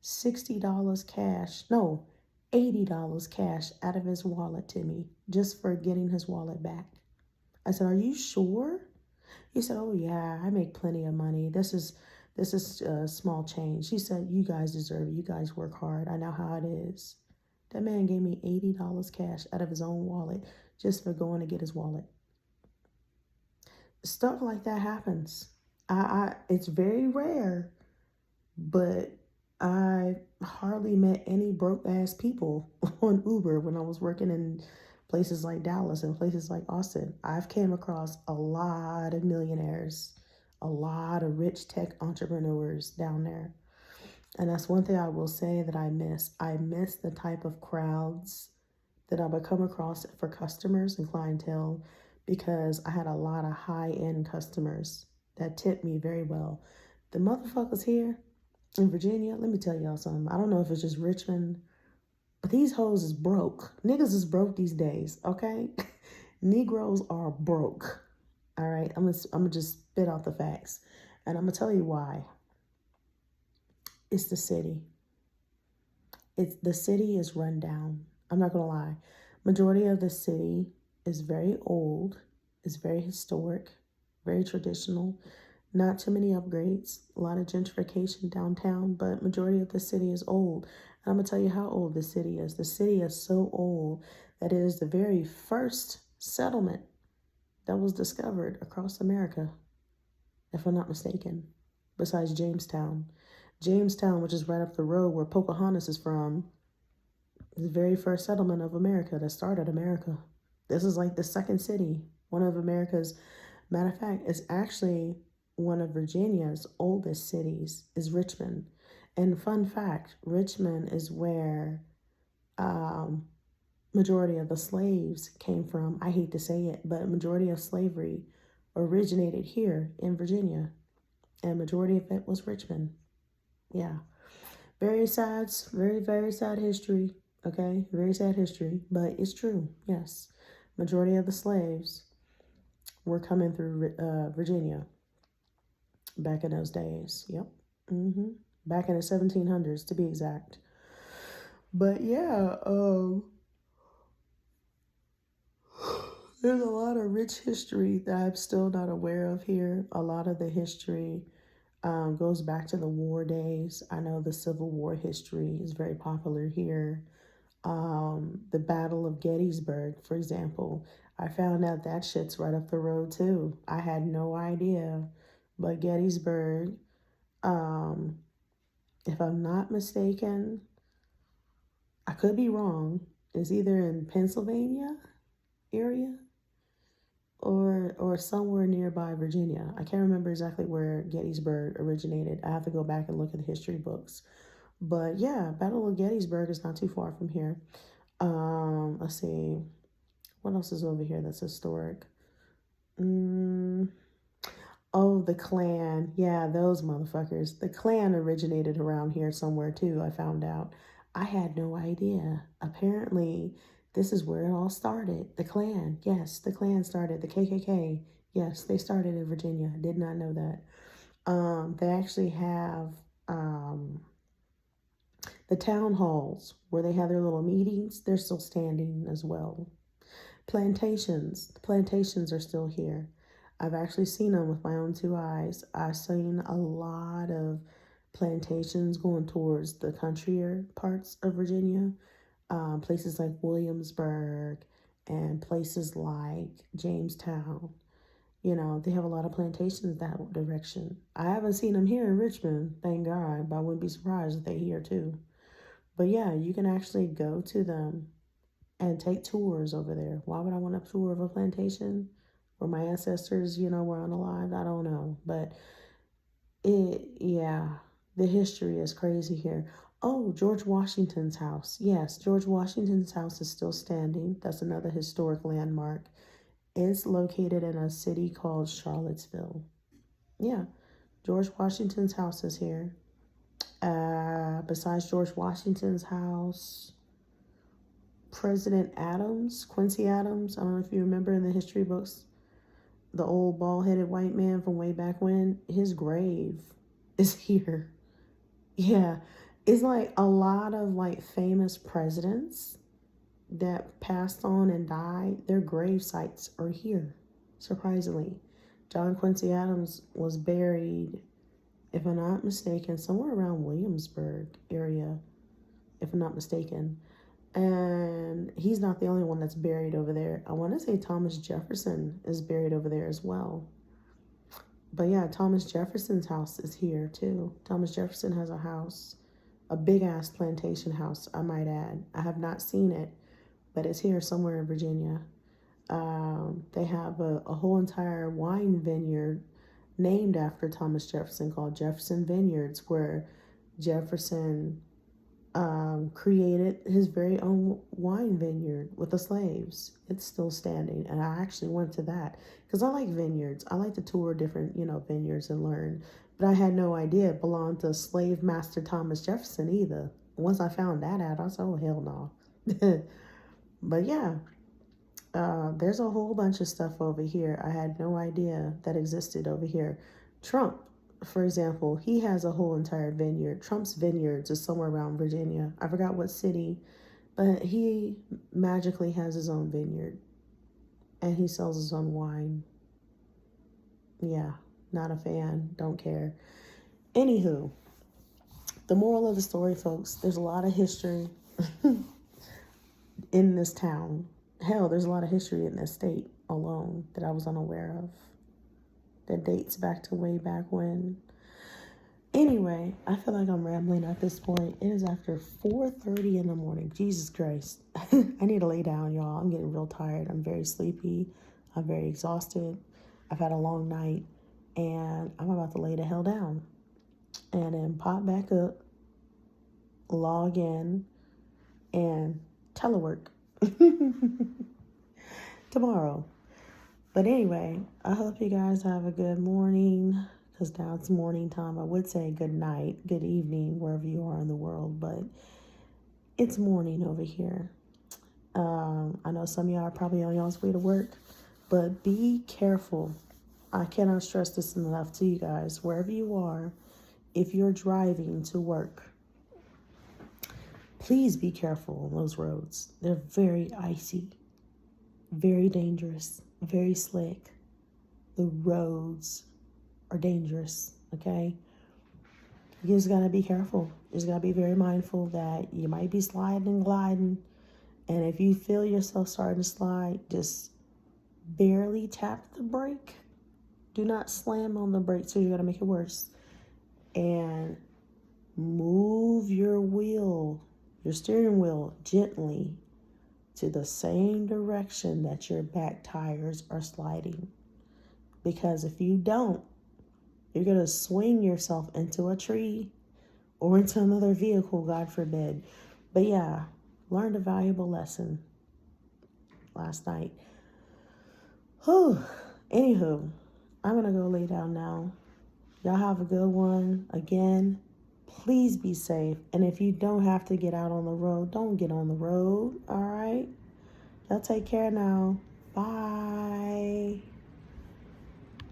$60 cash, no, $80 cash out of his wallet to me just for getting his wallet back. I said, "Are you sure?" He said, "Oh yeah, I make plenty of money. This is small change." She said, "You guys deserve it. You guys work hard. I know how it is." That man gave me $80 cash out of his own wallet just for going to get his wallet. Stuff like that happens. It's very rare, but I hardly met any broke ass people on Uber when I was working in places like Dallas and places like Austin. I've came across a lot of millionaires, a lot of rich tech entrepreneurs down there. And that's one thing I will say that I miss. I miss the type of crowds that I would come across for customers and clientele because I had a lot of high-end customers that tipped me very well. The motherfuckers here in Virginia, let me tell y'all something. I don't know if it's just Richmond, but these hoes is broke. Niggas is broke these days, okay? Negroes are broke. All right, I'm gonna just spit out the facts, and I'm gonna tell you why. It's the city. The city is run down. I'm not gonna lie. Majority of the city is very old, is very historic, very traditional. Not too many upgrades, a lot of gentrification downtown, but majority of the city is old. And I'm gonna tell you how old the city is. The city is so old that it is the very first settlement that was discovered across America, if I'm not mistaken, besides Jamestown. Jamestown, which is right up the road where Pocahontas is from, is the very first settlement of America that started America. This is like the second city, one of America's. Matter of fact, it's actually one of Virginia's oldest cities is Richmond. And fun fact, Richmond is where um, majority of the slaves came from. I hate to say it, but majority of slavery originated here in Virginia, and majority of it was Richmond. Yeah, very sad, very sad history. Okay, very sad history, but it's true. Yes, majority of the slaves were coming through Virginia back in those days. Yep. Back in the 1700s to be exact. But yeah, there's a lot of rich history that I'm still not aware of here. A lot of the history goes back to the war days. I know the Civil War history is very popular here. The Battle of Gettysburg, for example, I found out that shit's right up the road too. I had no idea. But Gettysburg, um, if I'm not mistaken, I could be wrong, is either in Pennsylvania area or somewhere nearby Virginia. I can't remember exactly where Gettysburg originated. I have to go back and look at the history books. But yeah, Battle of Gettysburg is not too far from here. Let's see. What else is over here that's historic? Oh, the Klan. Yeah, those motherfuckers. The Klan originated around here somewhere too, I found out. I had no idea. Apparently, this is where it all started. The Klan. Yes, the Klan started. The KKK. Yes, they started in Virginia. I did not know that. They actually have the town halls where they have their little meetings. They're still standing as well. Plantations. The plantations are still here. I've actually seen them with my own two eyes. I've seen a lot of plantations going towards the countryer parts of Virginia, places like Williamsburg and places like Jamestown. You know, they have a lot of plantations that direction. I haven't seen them here in Richmond, thank God, but I wouldn't be surprised if they're here too. But yeah, you can actually go to them and take tours over there. Why would I want a tour of a plantation where my ancestors, were unalive? I don't know. But yeah, the history is crazy here. Oh, George Washington's house. Yes, George Washington's house is still standing. That's another historic landmark. It's located in a city called Charlottesville. Yeah, George Washington's house is here. Besides George Washington's house, President Adams, Quincy Adams, I don't know if you remember in the history books, the old bald-headed white man from way back when, his grave is here. Yeah, it's like a lot of like famous presidents that passed on and died, their grave sites are here, surprisingly. John Quincy Adams was buried, if I'm not mistaken, somewhere around Williamsburg area, if I'm not mistaken. And he's not the only one that's buried over there. I want to say Thomas Jefferson is buried over there as well. But yeah, Thomas Jefferson's house is here too. Thomas Jefferson has a house, a big ass plantation house, I might add. I have not seen it, but it's here somewhere in Virginia. They have a whole entire wine vineyard named after Thomas Jefferson called Jefferson Vineyards, where Jefferson created his very own wine vineyard with the slaves. It's still standing, and I actually went to that because I like vineyards. I like to tour different, vineyards and learn. But I had no idea it belonged to slave master Thomas Jefferson either. Once I found that out, I said, "Oh hell no!" But yeah, there's a whole bunch of stuff over here. I had no idea that existed over here. Trump, for example, he has a whole entire vineyard. Trump's vineyards is somewhere around Virginia. I forgot what city, but he magically has his own vineyard and he sells his own wine. Yeah, Not a fan. Don't care. Anywho, the moral of the story, folks, there's a lot of history in this town. Hell, there's a lot of history in this state alone that I was unaware of. That dates back to way back when. Anyway, I feel like I'm rambling at this point. It is after 4:30 in the morning. Jesus Christ. I need to lay down, y'all. I'm getting real tired. I'm very sleepy. I'm very exhausted. I've had a long night. And I'm about to lay the hell down. And then pop back up, log in, and telework tomorrow. But anyway, I hope you guys have a good morning, because now it's morning time. I would say good night, good evening, wherever you are in the world, but it's morning over here. I know some of y'all are probably on y'all's way to work, but be careful. I cannot stress this enough to you guys. Wherever you are, if you're driving to work, please be careful on those roads. They're very icy, very dangerous, very slick. The roads are dangerous, okay? You just gotta be careful. You just gotta be very mindful that you might be sliding and gliding. And if you feel yourself starting to slide, just barely tap the brake. Do not slam on the brake, so you're gonna make it worse. And move your wheel, your steering wheel, gently to the same direction that your back tires are sliding. Because if you don't, you're going to swing yourself into a tree or into another vehicle, God forbid. But yeah, learned a valuable lesson last night. Whew. Anywho, I'm going to go lay down now. Y'all have a good one. Again, please be safe. And if you don't have to get out on the road, don't get on the road. All right? Y'all take care now. Bye.